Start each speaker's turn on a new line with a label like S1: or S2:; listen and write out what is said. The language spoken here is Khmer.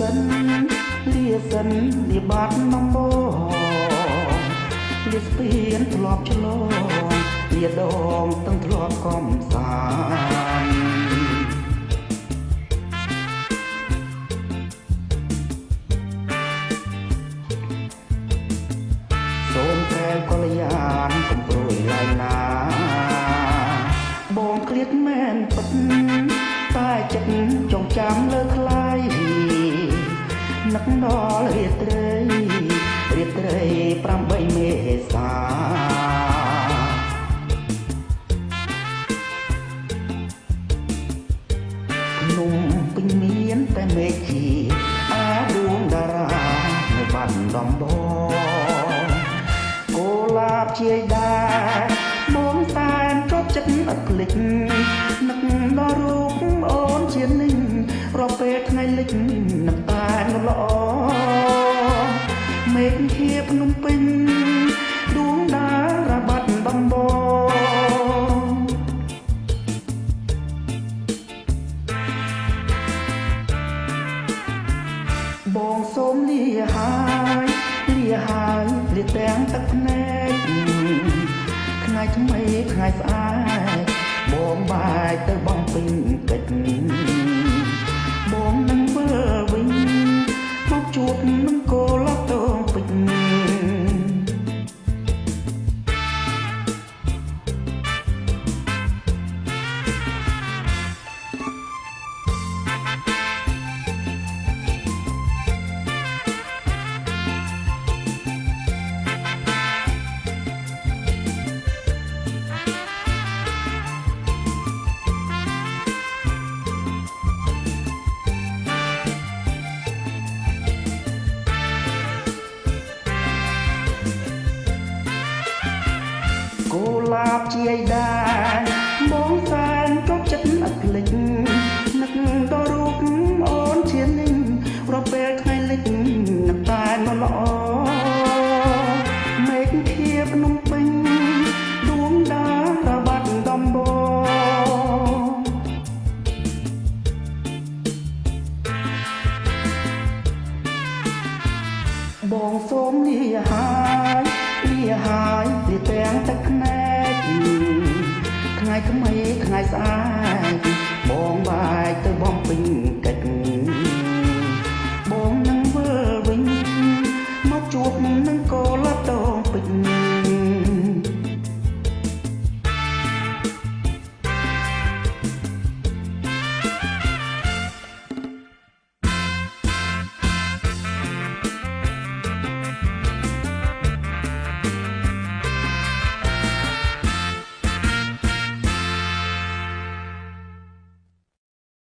S1: សិនលាសិនលាបាត់ដំបងលាស្ពានធ្លាប់ឆ្លងលាដងទាំងធ្លាប់កំសាន្តសូមតែកល្យានកំព្រួយឡាយណាបងឃ្លាតមែនពិតតែចិត្តចងចាំលើថ្លៃនឹកដល់រាត្រី8មេសាភ្នំពេញមានតែមេឃជាអាដួងតារានៅបាត់ដំបងកូលាបជាយដែរបងតែនជាប់ចិត្តអត់ភ្លេចនឹកដល់រូបអូនជានឹងរាល់ពេលថ្ងៃលិចនឹកតែនោះល្អមេឃជាភ្នំពេញដួងតារាបាត់ដំបងបងសូមលាហើយលាទាំងទឹកភ្នែកថ្ងៃថ្មីថ្ងៃស្អាតបងបាយទៅបងពេញកិច្ចបងនឹងមើលវិញមកជួបនឹងកូលតងពេញកូលាបជាយដែរបងសែនក៏ចិត្តអត់ភ្លេចនឹកដល់រូបអូនជានឹងរាល់ពេលថ្ងៃលិចនឹកតែមកល្អមេឃជាភ្នំពេញដួងតារាបាត់ដំបងបងសូមលាហើយលាទាំងទឹកភ្នែកថ្ងៃថ្មីថ្ងៃស្អាតបងបាយទៅបងពេញកិច្ចបងនឹងមើលវិញមកជួបនឹងកូន